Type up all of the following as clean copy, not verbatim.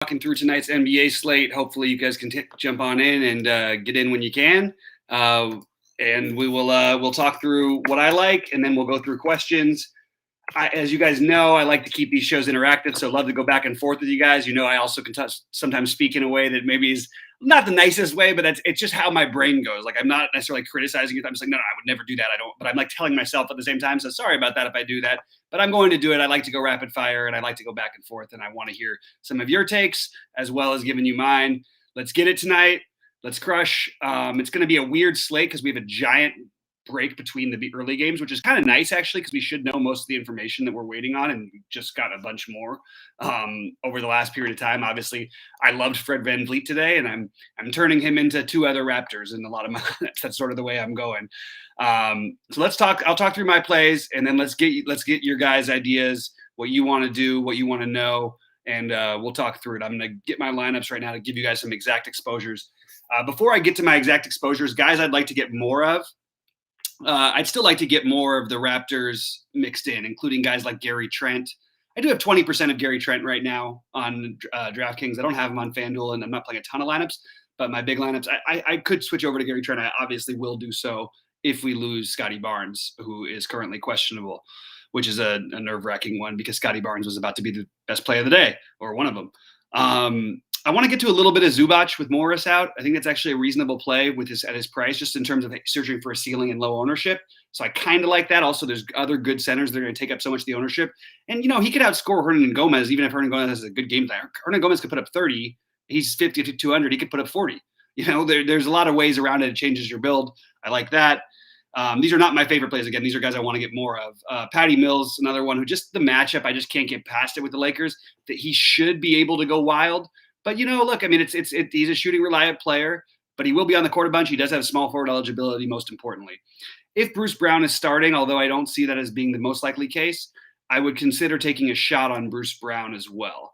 walking through tonight's NBA slate. Hopefully, you guys can jump on in and get in when you can. And we'll talk through what I like, and then we'll go through questions. As you guys know, I like to keep these shows interactive, so I love to go back and forth with you guys. You know, I also can sometimes speak in a way that maybe is not the nicest way, but it's just how my brain goes. Like, I'm not necessarily criticizing it. I'm just like, no, I would never do that. I don't. But I'm like telling myself at the same time, so sorry about that if I do that. But I'm going to do it. I like to go rapid fire, and I like to go back and forth, and I want to hear some of your takes as well as giving you mine. Let's get it tonight. Let's crush. It's going to be a weird slate because we have a giant break between the early games, which is kind of nice actually, because we should know most of the information that we're waiting on, and we just got a bunch more over the last period of time. Obviously, I loved Fred VanVleet today, and I'm turning him into two other Raptors in a lot of my that's sort of the way I'm going. So let's talk. I'll talk through my plays, and then let's get your guys' ideas, what you want to do, what you want to know, and we'll talk through it. I'm going to get my lineups right now to give you guys some exact exposures. Before I get to my exact exposures, guys, I'd like to get more of. I'd still like to get more of the Raptors mixed in, including guys like Gary Trent. I do have 20% of Gary Trent right now on DraftKings. I don't have him on FanDuel, and I'm not playing a ton of lineups, but my big lineups, I could switch over to Gary Trent. I obviously will do so if we lose Scotty Barnes, who is currently questionable, which is a nerve-wracking one because Scotty Barnes was about to be the best play of the day, or one of them. I want to get to a little bit of Zubac with Morris out. I think that's actually a reasonable play with at his price, just in terms of searching for a ceiling and low ownership. So I kind of like that. Also, there's other good centers that are going to take up so much of the ownership. And, he could outscore Hernangomez, even if Hernangomez has a good game plan. Hernangomez could put up 30. He's 50 to 200. He could put up 40. There's a lot of ways around it. It changes your build. I like that. These are not my favorite plays. Again, these are guys I want to get more of. Patty Mills, another one who just the matchup, I just can't get past it with the Lakers, that he should be able to go wild. But, look, I mean, he's a shooting reliant player, but he will be on the court a bunch. He does have small forward eligibility, most importantly. If Bruce Brown is starting, although I don't see that as being the most likely case, I would consider taking a shot on Bruce Brown as well.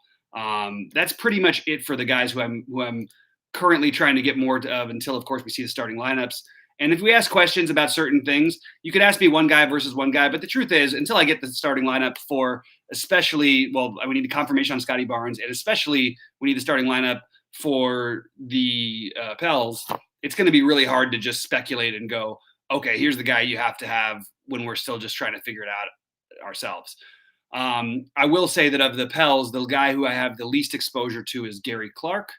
That's pretty much it for the guys who I'm currently trying to get more of until, of course, we see the starting lineups. And if we ask questions about certain things, you could ask me one guy versus one guy. But the truth is, until I get the starting lineup for we need a confirmation on Scotty Barnes, and especially we need the starting lineup for the Pels, it's going to be really hard to just speculate and go, okay, here's the guy you have to have when we're still just trying to figure it out ourselves. I will say that of the Pels, the guy who I have the least exposure to is Gary Clark,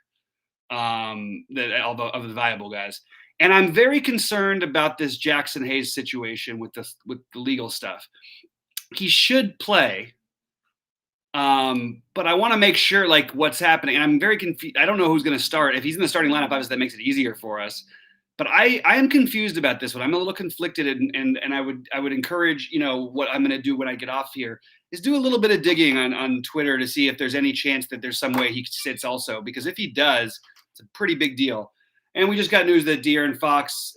of the viable guys. And I'm very concerned about this Jackson Hayes situation with the legal stuff. He should play, but I want to make sure what's happening. And I'm very confused. I don't know who's going to start. If he's in the starting lineup, obviously that makes it easier for us. But I am confused about this one. I'm a little conflicted, and I would encourage what I'm going to do when I get off here is do a little bit of digging on Twitter to see if there's any chance that there's some way he sits also, because if he does, it's a pretty big deal. And we just got news that De'Aaron Fox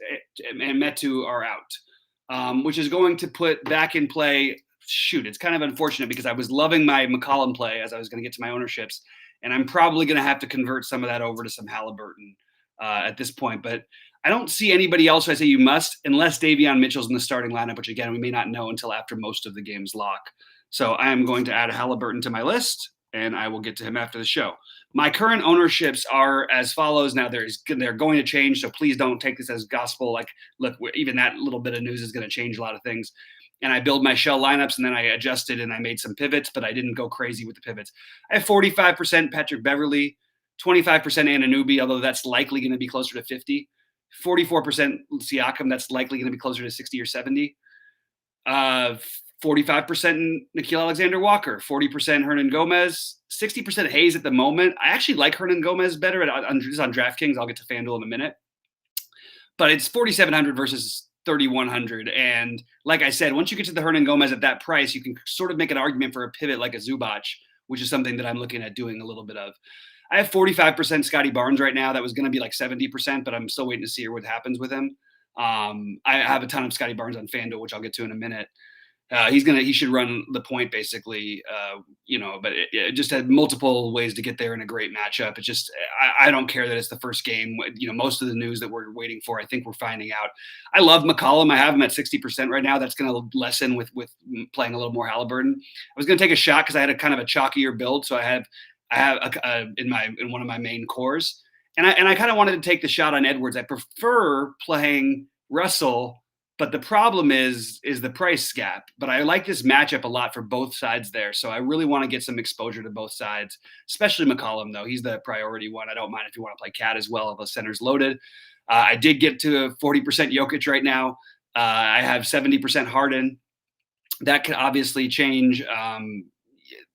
and Metu are out, which is going to put back in play. Shoot, it's kind of unfortunate because I was loving my McCollum play as I was going to get to my ownerships, and I'm probably going to have to convert some of that over to some Halliburton at this point. But I don't see anybody else who I say you must, unless Davion Mitchell's in the starting lineup, which again, we may not know until after most of the games lock. So I am going to add Halliburton to my list, and I will get to him after the show. My current ownerships are as follows. Now they're going to change, so please don't take this as gospel. Look, even that little bit of news is going to change a lot of things. And I build my shell lineups, and then I adjusted and I made some pivots, but I didn't go crazy with the pivots. I have 45% Patrick Beverley, 25% Anunoby, although that's likely going to be closer to 50. 44% Siakam, that's likely going to be closer to 60 or 70. 45% Nickeil Alexander-Walker, 40% Hernangomez, 60% Hayes at the moment. I actually like Hernangomez better on DraftKings. I'll get to FanDuel in a minute. But it's 4,700 versus 3,100. And like I said, once you get to the Hernangomez at that price, you can sort of make an argument for a pivot like a Zubac, which is something that I'm looking at doing a little bit of. I have 45% Scotty Barnes right now. That was going to be like 70%, but I'm still waiting to see what happens with him. I have a ton of Scotty Barnes on FanDuel, which I'll get to in a minute. He should run the point basically, but it just had multiple ways to get there in a great matchup. It's just, I don't care that it's the first game. Most of the news that we're waiting for, I think we're finding out. I love McCollum. I have him at 60% right now. That's going to lessen with playing a little more Halliburton. I was going to take a shot because I had a kind of a chalkier build. So I have I have in one of my main cores, and I kind of wanted to take the shot on Edwards. I prefer playing Russell, but the problem is the price gap. But I like this matchup a lot for both sides there, so I really want to get some exposure to both sides, especially McCollum though. He's the priority one. I don't mind if you want to play Cat as well. The center's loaded. I did get to 40% Jokic right now. I have 70% Harden. That could obviously change.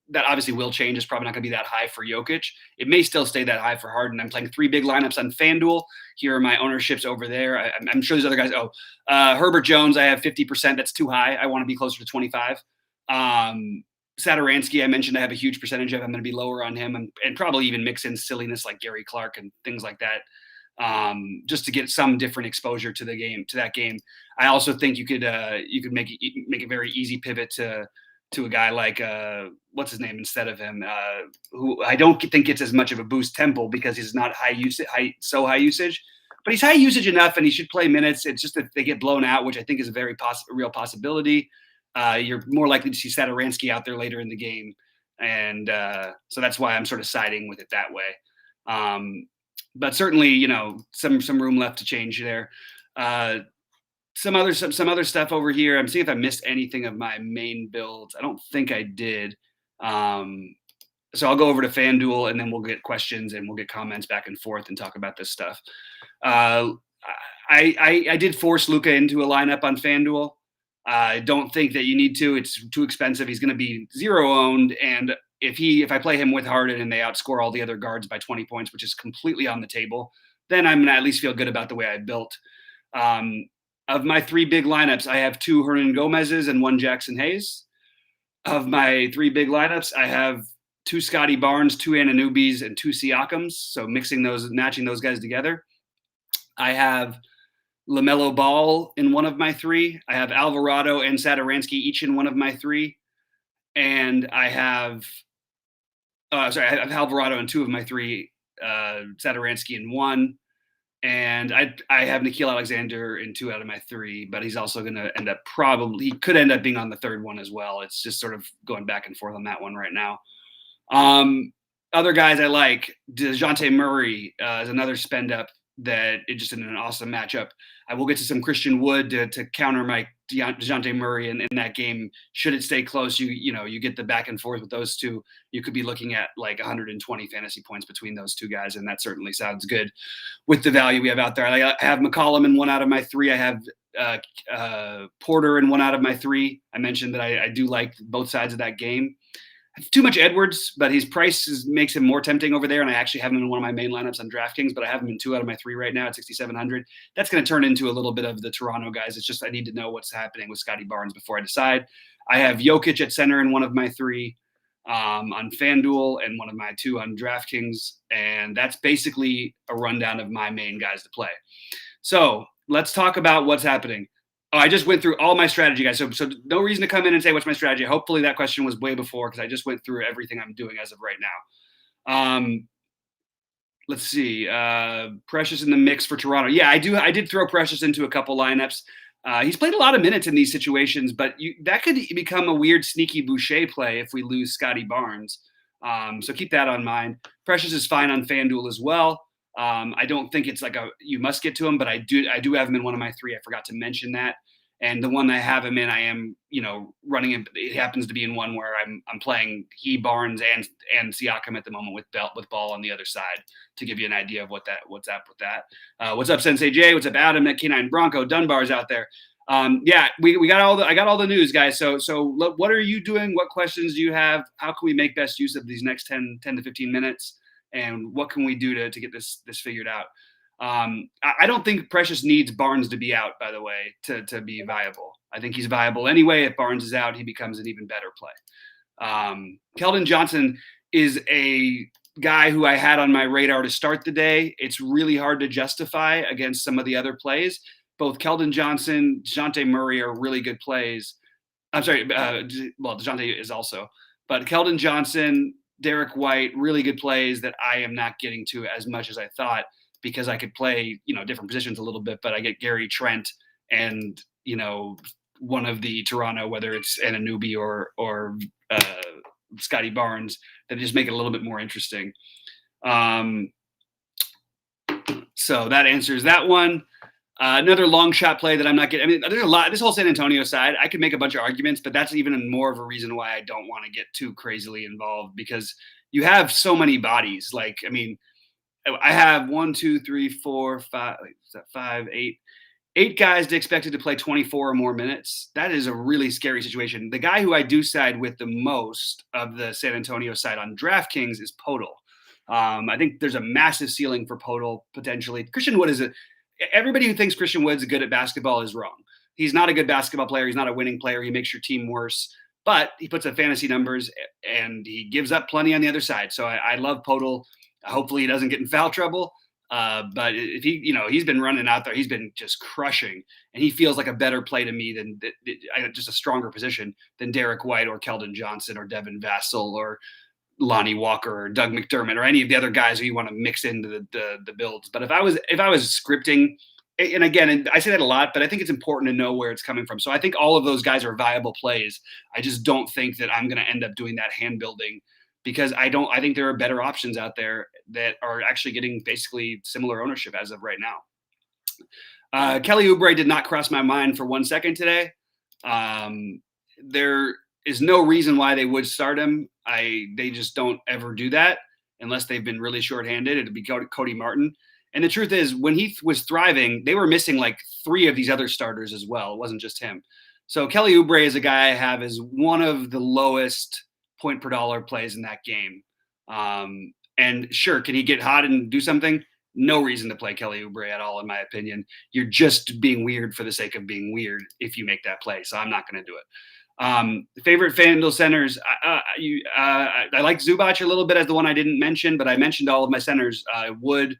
That obviously will change. It's probably not going to be that high for Jokic. It may still stay that high for Harden. I'm playing 3 big lineups on FanDuel. Here are my ownerships over there. I'm sure there's other guys. Herbert Jones, I have 50%. That's too high. I want to be closer to 25. Satoransky, I mentioned I have a huge percentage of. I'm going to be lower on him and probably even mix in silliness like Gary Clark and things like that. Just to get some different exposure to that game. I also think you could make a very easy pivot to a guy like what's his name instead of him, who I don't think gets as much of a boost, Temple, because he's not high usage, but he's high usage enough and he should play minutes. It's just that they get blown out, which I think is a very real possibility. You're more likely to see Satoransky out there later in the game, and so that's why I'm sort of siding with it that way. But certainly, some room left to change there. Some other stuff over here. I'm seeing if I missed anything of my main builds. I don't think I did. So I'll go over to FanDuel and then we'll get questions and we'll get comments back and forth and talk about this stuff. I did force Luka into a lineup on FanDuel. I don't think that you need to. It's too expensive. He's going to be 0 owned, and if I play him with Harden and they outscore all the other guards by 20 points, which is completely on the table, then I'm going to at least feel good about the way I built. Of my 3 big lineups, I have 2 Hernan Gomez's and 1 Jackson Hayes. Of my 3 big lineups, I have 2 Scotty Barnes, 2 Anunobys, and 2 Siakams. So matching those guys together. I have LaMelo Ball in one of my 3. I have Alvarado and Satoransky each in one of my 3. And I have I have Alvarado in 2 of my 3, Satoransky in 1. And I have Nickeil Alexander in 2 out of my 3, but he's also going to he could end up being on the 3rd one as well. It's just sort of going back and forth on that one right now. Other guys I like, DeJounte Murray is another spend up that is just in an awesome matchup. I will get to some Christian Wood to counter my DeJounte Murray in that game. Should it stay close, you get the back and forth with those two. You could be looking at like 120 fantasy points between those 2 guys, and that certainly sounds good with the value we have out there. I have McCollum in 1 out of my 3. I have Porter in 1 out of my 3. I mentioned that I do like both sides of that game. Too much Edwards, but his price makes him more tempting over there, and I actually have him in one of my main lineups on DraftKings, but I have him in 2 out of my 3 right now at 6,700. That's going to turn into a little bit of the Toronto guys. It's just I need to know what's happening with Scotty Barnes before I decide. I have Jokic at center in one of my 3 on FanDuel and one of my 2 on DraftKings, and that's basically a rundown of my main guys to play. So let's talk about what's happening. I just went through all my strategy, guys. So no reason to come in and say what's my strategy. Hopefully that question was way before because I just went through everything I'm doing as of right now. Let's see. Precious in the mix for Toronto. Yeah, I did throw Precious into a couple lineups. He's played a lot of minutes in these situations, but that could become a weird, sneaky Boucher play if we lose Scotty Barnes. So keep that on mind. Precious is fine on FanDuel as well. I don't think it's like you must get to him, but I do have him in one of my 3. I forgot to mention that. And the one I have him in, I am, running him. It happens to be in one where I'm playing Barnes and Siakam at the moment with Ball on the other side to give you an idea of what's up with that. What's up, Sensei J? What's up, Adam? At K9 Bronco Dunbar's out there. Yeah, we got I got all the news, guys. So what are you doing? What questions do you have? How can we make best use of these next 10 to 15 minutes? And what can we do to get this figured out? I don't think Precious needs Barnes to be out, by the way, to be viable. I think he's viable anyway. If Barnes is out, he becomes an even better play. Keldon Johnson is a guy who I had on my radar to start the day. It's really hard to justify against some of the other plays. Both Keldon Johnson, DeJounte Murray are really good plays. I'm sorry, DeJounte is also. But Keldon Johnson, Derek White, really good plays that I am not getting to as much as I thought because I could play, different positions a little bit, but I get Gary Trent and, one of the Toronto, whether it's Anunoby or Scotty Barnes that just make it a little bit more interesting. So that answers that one. Another long shot play that I'm not getting. I mean, there's a lot. This whole San Antonio side, I could make a bunch of arguments, but that's even more of a reason why I don't want to get too crazily involved, because you have so many bodies. Like, I mean, I have 1, 2, 3, 4, 5, 5, 8 guys expected to play 24 or more minutes. That is a really scary situation. The guy who I do side with the most of the San Antonio side on DraftKings is Podol. I think there's a massive ceiling for Podol potentially. Christian Wood is everybody who thinks Christian Wood's good at basketball is wrong. He's not a good basketball player. He's not a winning player. He makes your team worse, but he puts up fantasy numbers and he gives up plenty on the other side. So I love Podol. Hopefully he doesn't get in foul trouble. But if he's been running out there, he's been just crushing, and he feels like a better play to me than just a stronger position than Derek White or Keldon Johnson or Devin Vassell or Lonnie Walker or Doug McDermott or any of the other guys who you want to mix into the builds. But if I was scripting, and again, and I say that a lot, but I think it's important to know where it's coming from. So I think all of those guys are viable plays. I just don't think that I'm going to end up doing that hand building, because I think there are better options out there that are actually getting basically similar ownership as of right now. Kelly Oubre did not cross my mind for 1 second today. There is no reason why they would start him. They just don't ever do that unless they've been really shorthanded. It'd be Cody Martin. And the truth is, when he was thriving, they were missing like 3 of these other starters as well. It wasn't just him. So Kelly Oubre is a guy I have as one of the lowest point per dollar plays in that game. And sure, can he get hot and do something? No reason to play Kelly Oubre at all, in my opinion. You're just being weird for the sake of being weird if you make that play. So I'm not going to do it. Favorite FanDuel centers. I like Zubac a little bit as the one I didn't mention, but I mentioned all of my centers. Wood,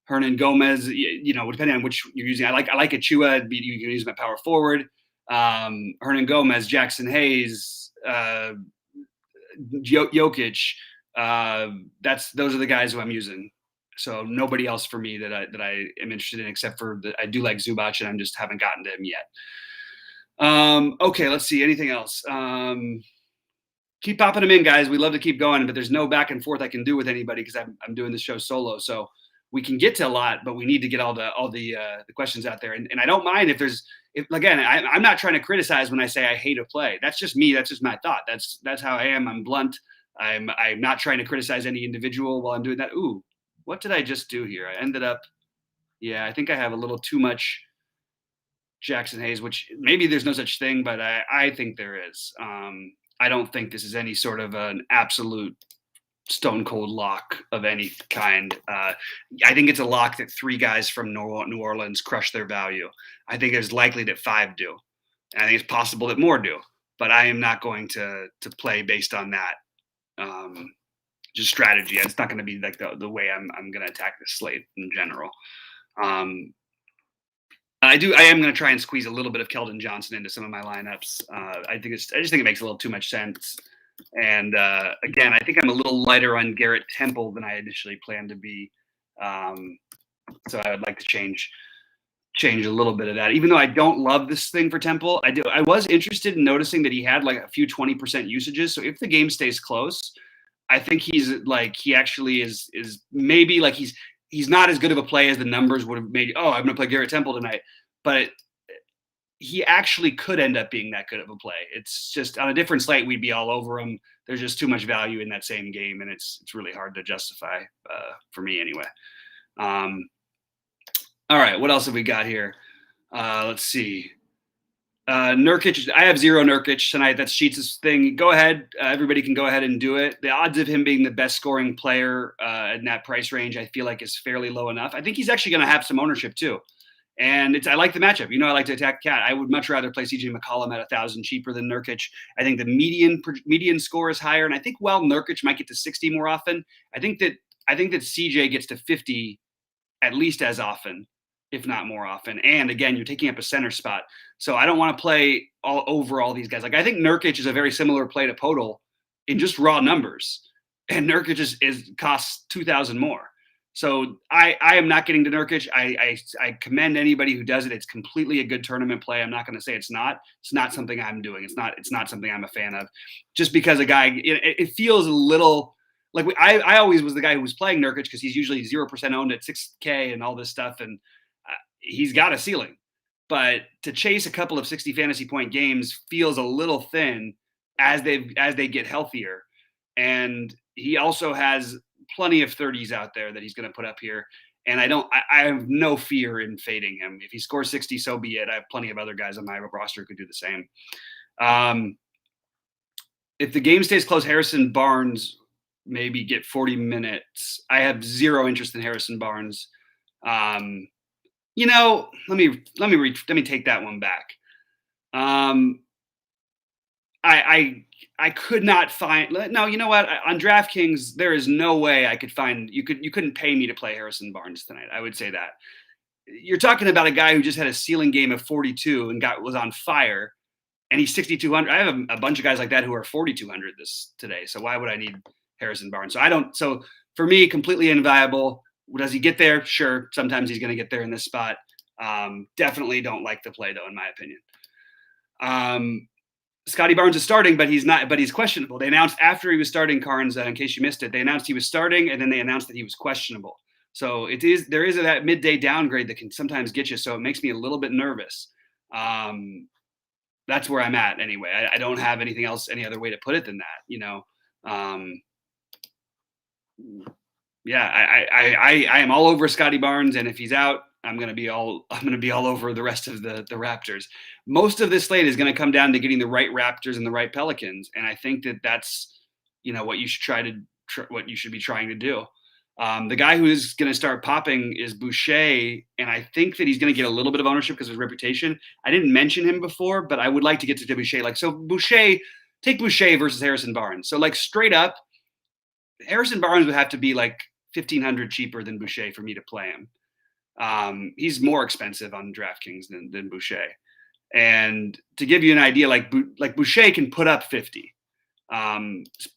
Hernan Gomez, depending on which you're using. I like Achua. You can use my power forward. Hernan Gomez, Jackson Hayes, Jokic. Those are the guys who I'm using. So nobody else for me that I am interested in, except for I do like Zubac, and I just haven't gotten to him yet. Okay, let's see. Anything else? Keep popping them in, guys. We love to keep going, but there's no back and forth I can do with anybody because I'm doing this show solo. So we can get to a lot, but we need to get all the questions out there. And I don't mind if I'm not trying to criticize when I say I hate a play. That's just me. That's just my thought. That's how I am. I'm blunt. I'm not trying to criticize any individual while I'm doing that. Ooh, what did I just do here? I ended up, I think I have a little too much Jackson Hayes, which maybe there's no such thing, but I think there is. I don't think this is any sort of an absolute stone cold lock of any kind. I think it's a lock that 3 guys from New Orleans crush their value. I think it's likely that 5 do. And I think it's possible that more do, but I am not going to play based on that. Just strategy. It's not going to be like the way I'm going to attack this slate in general. I am going to try and squeeze a little bit of Keldon Johnson into some of my lineups. I just think it makes a little too much sense. And again, I think I'm a little lighter on Garrett Temple than I initially planned to be. So I would like to change a little bit of that. Even though I don't love this thing for Temple, I was interested in noticing that he had like a few 20% usages. So if the game stays close, I think he actually is maybe like he's not as good of a play as the numbers would have made. Oh, I'm going to play Garrett Temple tonight, but he actually could end up being that good of a play. It's just on a different slate, we'd be all over him. There's just too much value in that same game, and it's really hard to justify for me anyway. All right, what else have we got here? Let's see. Nurkic, I have 0 Nurkic tonight. That's Sheets' thing. Go ahead. Everybody can go ahead and do it. The odds of him being the best scoring player in that price range, I feel like is fairly low enough. I think he's actually going to have some ownership too. And I like the matchup. I like to attack Cat. I would much rather play CJ McCollum at 1,000 cheaper than Nurkic. I think the median score is higher. And I think while Nurkic might get to 60 more often, I think that CJ gets to 50 at least as often, if not more often. And again, you're taking up a center spot. So I don't want to play all over all these guys. Like I think Nurkic is a very similar play to Podol in just raw numbers. And Nurkic is costs 2,000 more. So I am not getting to Nurkic. I commend anybody who does it. It's completely a good tournament play. I'm not going to say it's not. It's not something I'm doing. It's not something I'm a fan of. Just because a guy, it feels a little like I always was the guy who was playing Nurkic because he's usually 0% owned at 6K and all this stuff, and he's got a ceiling. But to chase a couple of 60 fantasy point games feels a little thin as they get healthier. And he also has plenty of 30s out there that he's going to put up here. And I have no fear in fading him. If he scores 60, so be it. I have plenty of other guys on my roster who could do the same. If the game stays close, Harrison Barnes maybe get 40 minutes. I have zero interest in Harrison Barnes. Let me take that one back. I could not find. No, you know what? On DraftKings, there is no way I could find. You couldn't pay me to play Harrison Barnes tonight. I would say that. You're talking about a guy who just had a ceiling game of 42 and was on fire, and he's 6,200. I have a bunch of guys like that who are 4,200 today. So why would I need Harrison Barnes? So I don't. So for me, completely inviable. Does he get there? Sure. Sometimes he's going to get there in this spot. Definitely don't like the play though, in my opinion. Scotty Barnes is starting, but he's questionable. They announced after he was starting, Carnes, in case you missed it, they announced he was starting, and then they announced that he was questionable. So there is that midday downgrade that can sometimes get you. So it makes me a little bit nervous. That's where I'm at anyway. I don't have anything else, any other way to put it than that, I am all over Scotty Barnes, and if he's out, I'm gonna be all over the rest of the Raptors. Most of this slate is gonna come down to getting the right Raptors and the right Pelicans, and I think that's what you should be trying to do. The guy who is going to start popping is Boucher, and I think that he's going to get a little bit of ownership because of his reputation. I didn't mention him before, but I would like to get to Boucher. Take Boucher versus Harrison Barnes. So straight up, Harrison Barnes would have to be 1,500 cheaper than Boucher for me to play him. He's more expensive on DraftKings than Boucher. And to give you an idea, Boucher can put up 50,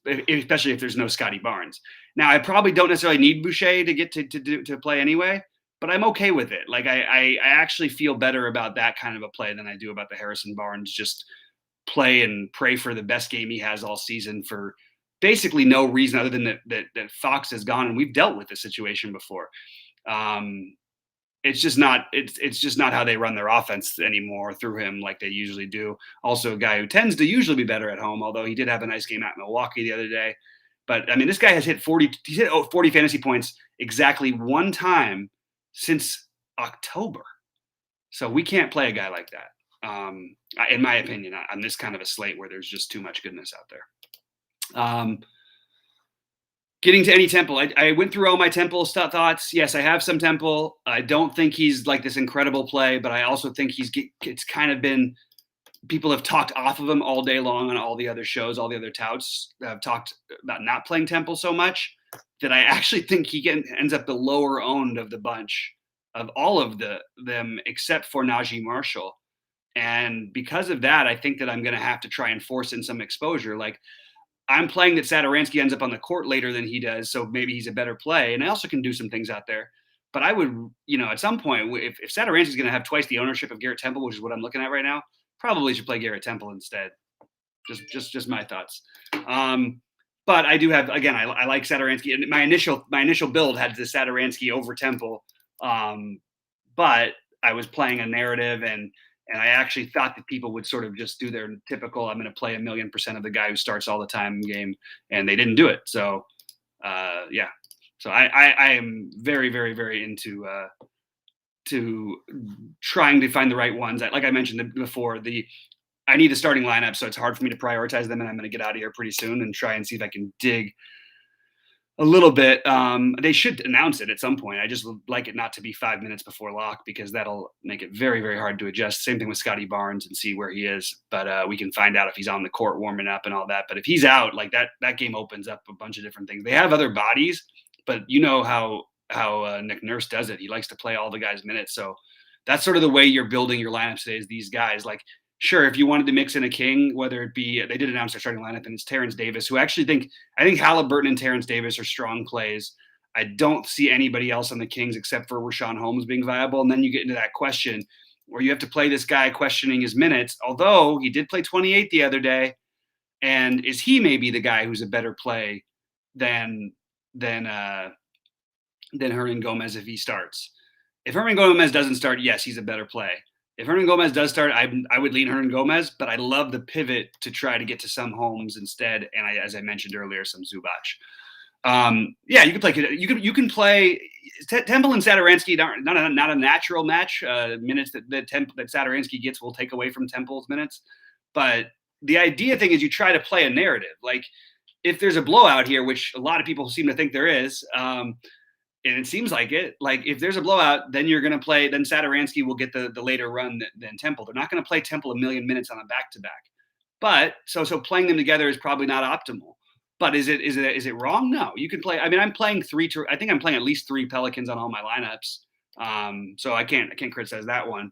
especially if there's no Scotty Barnes. Now, I probably don't necessarily need Boucher to get to play anyway, but I'm okay with it. I actually feel better about that kind of a play than I do about the Harrison Barnes just play and pray for the best game he has all season for basically no reason other than that Fox has gone, and we've dealt with this situation before. It's just not how they run their offense anymore through him like they usually do. Also, a guy who tends to usually be better at home, although he did have a nice game at Milwaukee the other day. But I mean, this guy has hit 40. He's hit 40 fantasy points exactly one time since October. So we can't play a guy like that, in my opinion, on this kind of a slate where there's just too much goodness out there. Getting to any Temple, I went through all my Temple thoughts. Yes, I have some Temple. I don't think he's this incredible play, but I also think it's kind of been, people have talked off of him all day long on all the other shows. All the other touts have talked about not playing Temple so much that I actually think he ends up the lower owned of the bunch of all of them except for Najee Marshall. And because of that, I think that I'm going to have to try and force in some exposure. I'm playing that Satoransky ends up on the court later than he does, so maybe he's a better play. And I also can do some things out there. But I would, at some point, if Satoransky's going to have twice the ownership of Garrett Temple, which is what I'm looking at right now, probably should play Garrett Temple instead. Just my thoughts. But I do have, again, I like Satoransky. And my initial build had the Satoransky over Temple. But I was playing a narrative, and I actually thought that people would sort of just do their typical, I'm going to play 1,000,000% of the guy who starts all the time game, and they didn't do it. So, yeah. So I am very, very, very into to trying to find the right ones. Like I mentioned before, I need a starting lineup, so it's hard for me to prioritize them, and I'm going to get out of here pretty soon and try and see if I can dig a little bit. They should announce it at some point. I just would like it not to be 5 minutes before lock, because that'll make it very, very hard to adjust. Same thing with Scotty Barnes, and see where he is. But we can find out if he's on the court warming up and all that. But if he's out, that game opens up a bunch of different things. They have other bodies, but you know how Nick Nurse does it. He likes to play all the guys' minutes. So that's sort of the way you're building your lineups today, is these guys. Sure, if you wanted to mix in a king, whether it be, they did announce their starting lineup, and it's Terrence Davis, who I think Halliburton and Terrence Davis are strong plays. I don't see anybody else on the Kings except for Rashawn Holmes being viable. And then you get into that question where you have to play this guy questioning his minutes, although he did play 28 the other day. And is he maybe the guy who's a better play than than uh, than Hernangomez if he starts? If Hernangomez doesn't start, yes, he's a better play. If Hernangomez does start, I would lean Hernangomez, but I love the pivot to try to get to some Holmes instead, and as I mentioned earlier, some Zubac. Yeah, you can play. You can play. Temple and Satoransky aren't not a natural match. Minutes that Satoransky gets will take away from Temple's minutes, but the idea thing is you try to play a narrative. Like if there's a blowout here, which a lot of people seem to think there is, and it seems like it. Like if there's a blowout, then you're going to play. Then Satoransky will get the later run than Temple. They're not going to play Temple a million minutes on a back to back. But so playing them together is probably not optimal. But is it wrong? No, you can play. I mean, I'm playing I think I'm playing at least 3 Pelicans on all my lineups. So I can't criticize that one.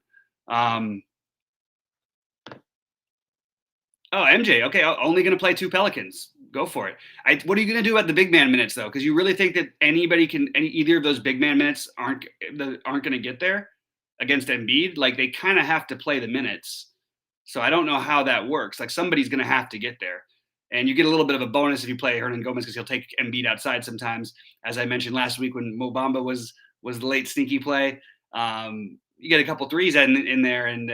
Oh, MJ. Okay, only going to play 2 Pelicans. Go for it. What are you going to do at the big man minutes though? Because you really think that anybody either of those big man minutes aren't going to get there against Embiid? Like they kind of have to play the minutes. So I don't know how that works. Like somebody's going to have to get there. And you get a little bit of a bonus if you play Hernangomez because he'll take Embiid outside sometimes. As I mentioned last week when Mo Bamba was the late sneaky play, you get a couple threes in there, and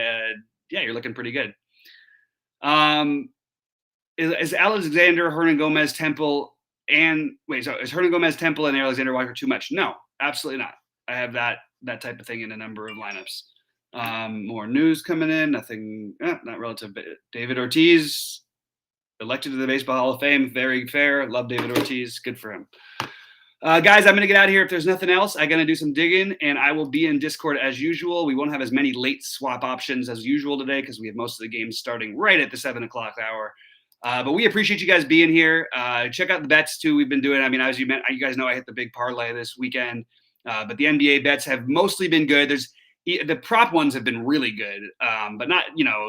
yeah, you're looking pretty good. Is Alexander, Hernangomez, Temple, and is Hernangomez, Temple, and Alexander Walker too much? No, absolutely not. I have that type of thing in a number of lineups. More news coming in. Nothing, not relative. David Ortiz, elected to the Baseball Hall of Fame. Very fair. Love David Ortiz. Good for him. Guys, I'm going to get out of here. If there's nothing else, I'm going to do some digging, and I will be in Discord as usual. We won't have as many late swap options as usual today because we have most of the games starting right at the 7 o'clock hour. But we appreciate you guys being here. Check out the bets, too, we've been doing. I mean, as you guys know, I hit the big parlay this weekend. But the NBA bets have mostly been good. The prop ones have been really good, but not,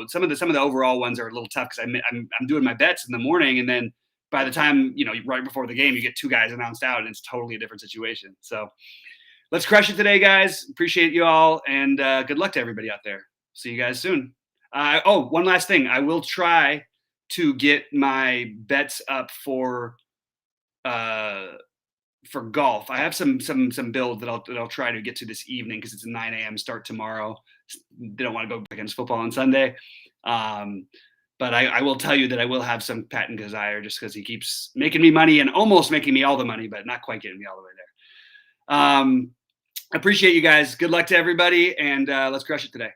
some of the overall ones are a little tough because I'm doing my bets in the morning, and then by the time, right before the game, you get 2 guys announced out, and it's totally a different situation. So let's crush it today, guys. Appreciate you all, and good luck to everybody out there. See you guys soon. One last thing. I will try to get my bets up for golf. I have some builds that I'll try to get to this evening because it's a 9 a.m. start tomorrow. They don't want to go against football on Sunday. But I will tell you that I will have some Patton Kizzire just because he keeps making me money and almost making me all the money, but not quite getting me all the way there. Appreciate you guys. Good luck to everybody, and let's crush it today.